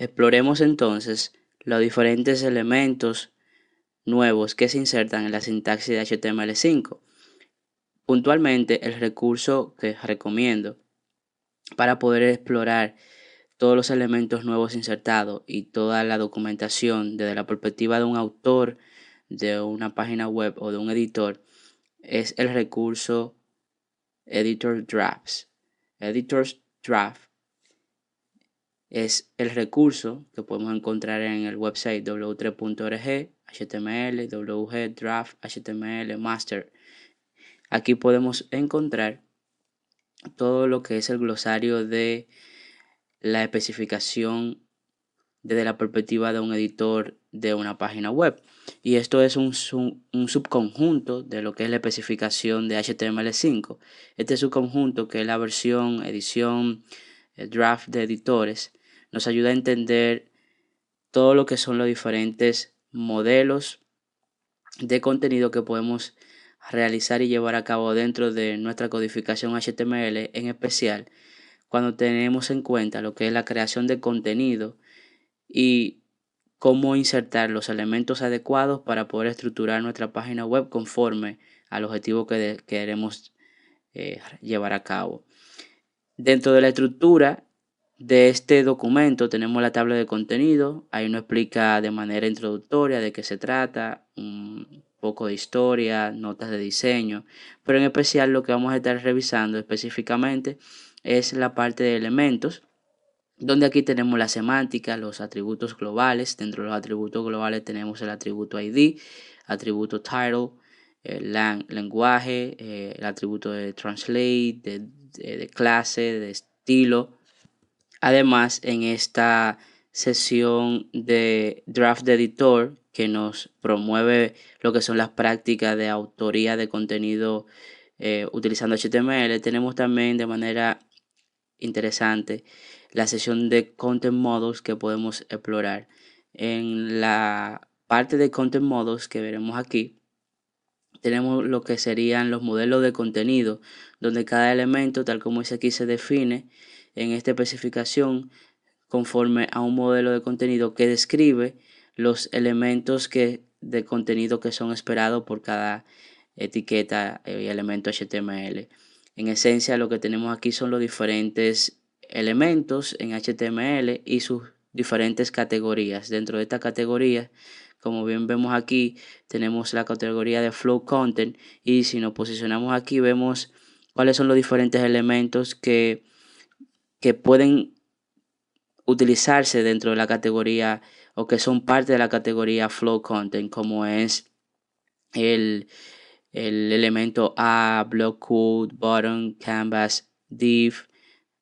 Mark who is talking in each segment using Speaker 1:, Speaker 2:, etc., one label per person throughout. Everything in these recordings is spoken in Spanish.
Speaker 1: Exploremos entonces los diferentes elementos nuevos que se insertan en la sintaxis de HTML5. Puntualmente, el recurso que recomiendo para poder explorar todos los elementos nuevos insertados y toda la documentación desde la perspectiva de un autor, de una página web o de un editor es el recurso Editor Drafts. Editor's Draft es el recurso que podemos encontrar en el website w3.org, HTML, WG, Draft, HTML, Master. Aquí podemos encontrar todo lo que es el glosario de la especificación desde la perspectiva de un editor de una página web. Y esto es un subconjunto de lo que es la especificación de HTML5. Este subconjunto, que es la versión, edición, draft de editores, nos ayuda a entender todo lo que son los diferentes modelos de contenido que podemos realizar y llevar a cabo dentro de nuestra codificación HTML, en especial cuando tenemos en cuenta lo que es la creación de contenido y cómo insertar los elementos adecuados para poder estructurar nuestra página web conforme al objetivo que queremos llevar a cabo. Dentro de la estructura de este documento tenemos la tabla de contenido. Ahí nos explica de manera introductoria de qué se trata, un poco de historia, notas de diseño, pero en especial lo que vamos a estar revisando específicamente es la parte de elementos, donde aquí tenemos la semántica, los atributos globales. Dentro de los atributos globales tenemos el atributo ID, atributo title, el lenguaje, el atributo de translate, de clase, de estilo. Además, en esta sesión de draft de editor que nos promueve lo que son las prácticas de autoría de contenido utilizando HTML, tenemos también de manera interesante la sesión de Content Models que podemos explorar. En la parte de Content Models que veremos aquí, tenemos lo que serían los modelos de contenido, donde cada elemento, tal como dice aquí, se define en esta especificación conforme a un modelo de contenido que describe los elementos de contenido que son esperados por cada etiqueta y elemento HTML. En esencia, lo que tenemos aquí son los diferentes elementos en HTML y sus diferentes categorías. Dentro de esta categoría, como bien vemos aquí, tenemos la categoría de Flow Content, y si nos posicionamos aquí vemos cuáles son los diferentes elementos que pueden utilizarse dentro de la categoría o que son parte de la categoría Flow Content, como es el, el elemento A, Block Code, Button, Canvas, Div,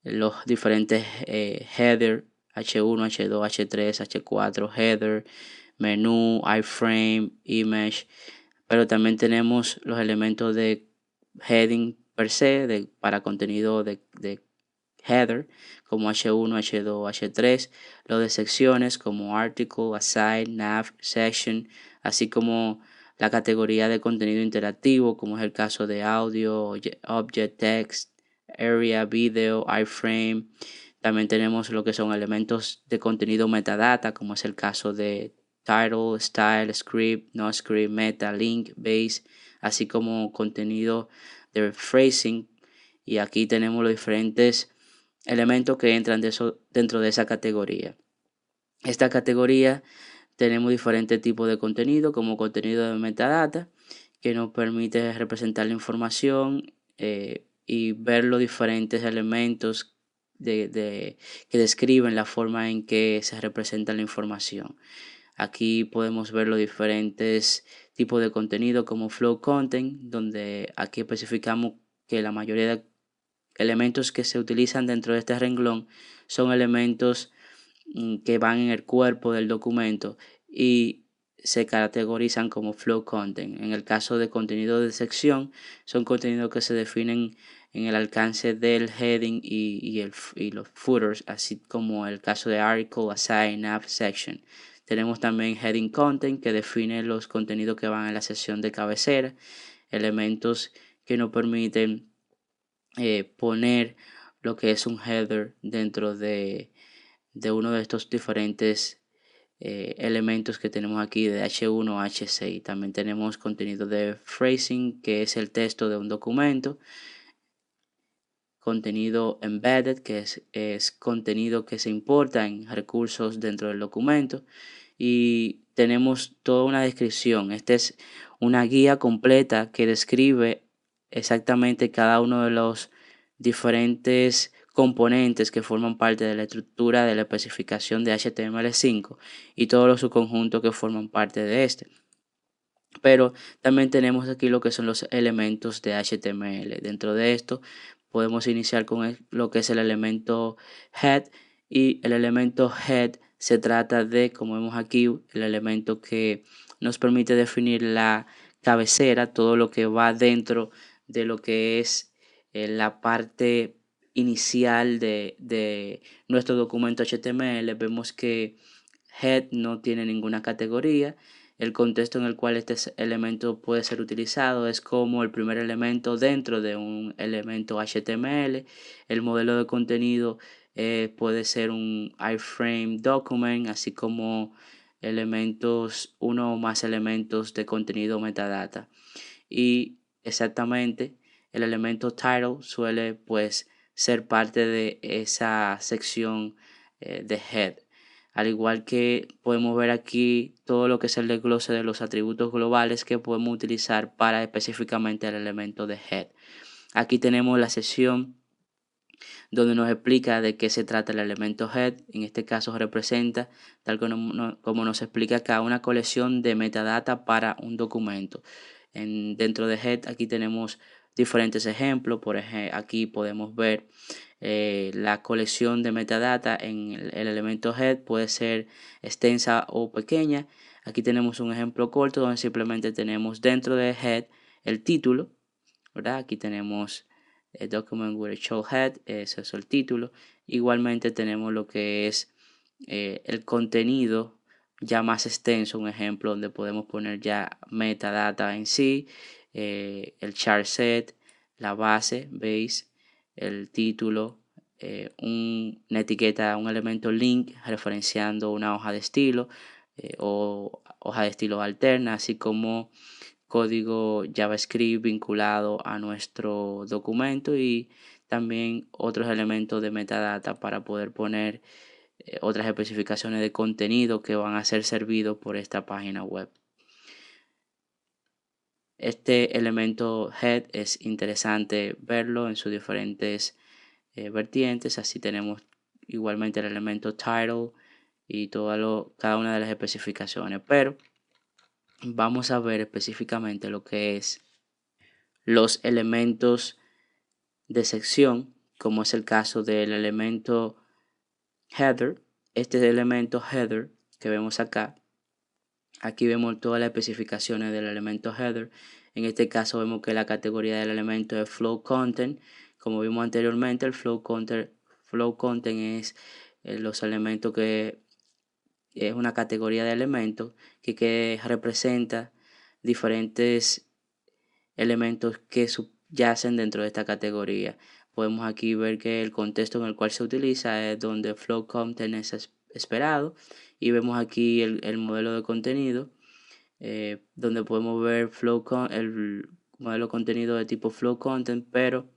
Speaker 1: los diferentes header, H1, H2, H3, H4, header, menú, iframe, image, pero también tenemos los elementos de heading per se, para contenido de header, como H1, H2, H3, lo de secciones como article, aside, nav, section, así como la categoría de contenido interactivo, como es el caso de audio, object, text, area, video, iframe. También tenemos lo que son elementos de contenido metadata, como es el caso de title, style, script, no script, meta, link, base, así como contenido de phrasing. Y aquí tenemos los diferentes elementos que entran dentro de esa categoría. Esta categoría tenemos diferentes tipos de contenido, como contenido de metadata, que nos permite representar la información y ver los diferentes elementos que describen la forma en que se representa la información. Aquí podemos ver los diferentes tipos de contenido como Flow Content, donde aquí especificamos que la mayoría de elementos que se utilizan dentro de este renglón son elementos que van en el cuerpo del documento y se categorizan como flow content. En el caso de contenido de sección, son contenidos que se definen en el alcance del heading y los footers, así como el caso de article, aside, nav, section. Tenemos también heading content, que define los contenidos que van en la sección de cabecera, elementos que nos permiten poner lo que es un header dentro de uno de estos diferentes elementos que tenemos aquí de H1 a H6. También tenemos contenido de phrasing, que es el texto de un documento. Contenido embedded, que es contenido que se importa en recursos dentro del documento. Y tenemos toda una descripción. Esta es una guía completa que describe exactamente cada uno de los diferentes componentes que forman parte de la estructura de la especificación de HTML5 y todos los subconjuntos que forman parte de este. Pero también tenemos aquí lo que son los elementos de HTML. Dentro de esto podemos iniciar con lo que es el elemento head, y el elemento head se trata de, como vemos aquí, el elemento que nos permite definir la cabecera, todo lo que va dentro de lo que es la parte inicial de nuestro documento HTML. Vemos que head no tiene ninguna categoría. El contexto en el cual este elemento puede ser utilizado es como el primer elemento dentro de un elemento HTML. El modelo de contenido puede ser un iframe document, así como uno o más elementos de contenido metadata. Y exactamente el elemento title suele pues ser parte de esa sección de head. Al igual que podemos ver aquí todo lo que es el desglose de los atributos globales que podemos utilizar para específicamente el elemento de head. Aquí tenemos la sección donde nos explica de qué se trata el elemento head. En este caso representa, tal como nos explica acá, una colección de metadata para un documento. Dentro de head aquí tenemos diferentes ejemplos. Por ejemplo, aquí podemos ver la colección de metadata en el elemento head puede ser extensa o pequeña. Aquí tenemos un ejemplo corto donde simplemente tenemos dentro de head el título, ¿verdad? Aquí tenemos el document with a show head, ese es el título. Igualmente tenemos lo que es el contenido ya más extenso, un ejemplo donde podemos poner ya metadata en sí, el chart set, la base, base, el título, una etiqueta, un elemento link referenciando una hoja de estilo o hoja de estilo alterna, así como código JavaScript vinculado a nuestro documento, y también otros elementos de metadata para poder poner otras especificaciones de contenido que van a ser servidos por esta página web. Este elemento head es interesante verlo en sus diferentes vertientes. Así tenemos igualmente el elemento title y cada una de las especificaciones, pero vamos a ver específicamente lo que es los elementos de sección, como es el caso del elemento header. Este elemento header que vemos acá, aquí vemos todas las especificaciones del elemento header. En este caso vemos que la categoría del elemento es flow content. Como vimos anteriormente, el flow content es los elementos que es una categoría de elementos que representa diferentes elementos que subyacen dentro de esta categoría. Podemos aquí ver que el contexto en el cual se utiliza es donde flow content es esperado, y vemos aquí el modelo de contenido donde podemos ver el modelo de contenido de tipo flow content, pero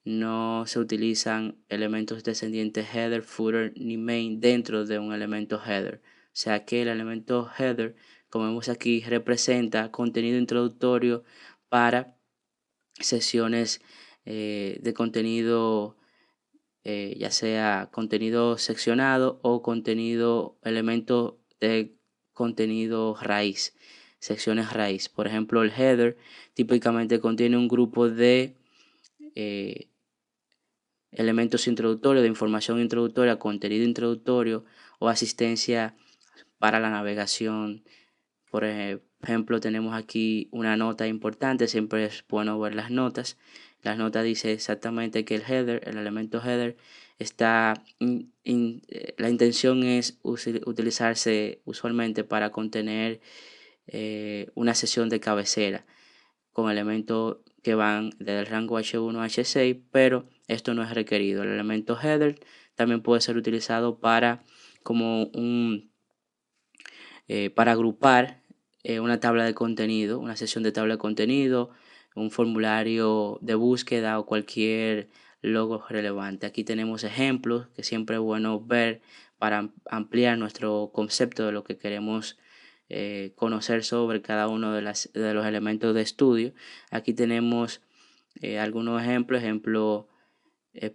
Speaker 1: no se utilizan elementos descendientes header, footer ni main dentro de un elemento header. O sea que el elemento header, como vemos aquí, representa contenido introductorio para sesiones de contenido, ya sea contenido seccionado o elemento de contenido raíz, secciones raíz. Por ejemplo, el header típicamente contiene un grupo de eh, elementos introductorios, de información introductoria, contenido introductorio o asistencia para la navegación. Por ejemplo, tenemos aquí una nota importante, siempre es bueno ver las notas. Las notas dice exactamente que el elemento header la intención es utilizarse usualmente para contener una sesión de cabecera con elementos que van desde el rango H1 a H6, pero esto no es requerido. El elemento header también puede ser utilizado para para agrupar una tabla de contenido, una sesión de tabla de contenido, un formulario de búsqueda o cualquier logo relevante. Aquí tenemos ejemplos que siempre es bueno ver para ampliar nuestro concepto de lo que queremos conocer sobre cada uno de los elementos de estudio. Aquí tenemos algunos ejemplos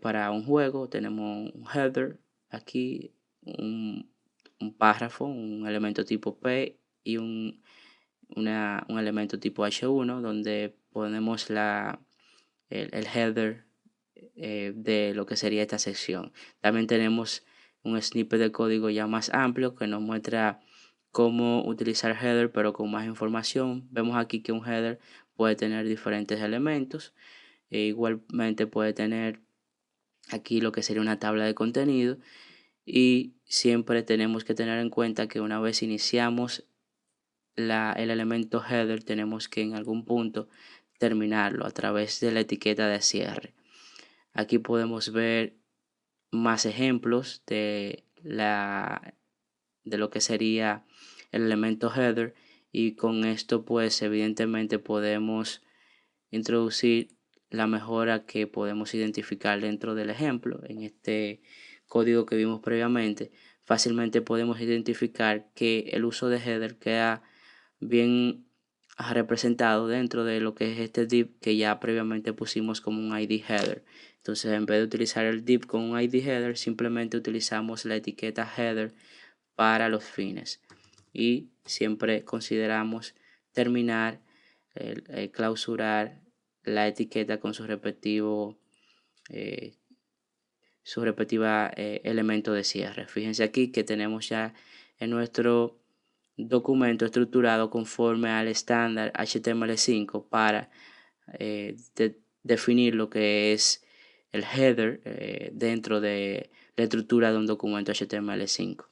Speaker 1: para un juego. Tenemos un header, aquí un párrafo, un elemento tipo P y un elemento tipo H1 donde ponemos el header de lo que sería esta sección. También tenemos un snippet de código ya más amplio que nos muestra cómo utilizar header pero con más información. Vemos aquí que un header puede tener diferentes elementos e igualmente puede tener aquí lo que sería una tabla de contenido, y siempre tenemos que tener en cuenta que una vez iniciamos el elemento header tenemos que en algún punto terminarlo a través de la etiqueta de cierre. Aquí podemos ver más ejemplos de lo que sería el elemento header, y con esto pues evidentemente podemos introducir la mejora que podemos identificar dentro del ejemplo. En este código que vimos previamente, fácilmente podemos identificar que el uso de header queda bien representado dentro de lo que es este div que ya previamente pusimos como un ID header. Entonces, en vez de utilizar el div con un ID header, simplemente utilizamos la etiqueta header para los fines, y siempre consideramos terminar, clausurar la etiqueta con eh, su respectiva elemento de cierre. Fíjense aquí que tenemos ya en nuestro documento estructurado conforme al estándar HTML5 para definir lo que es el header dentro de la estructura de un documento HTML5.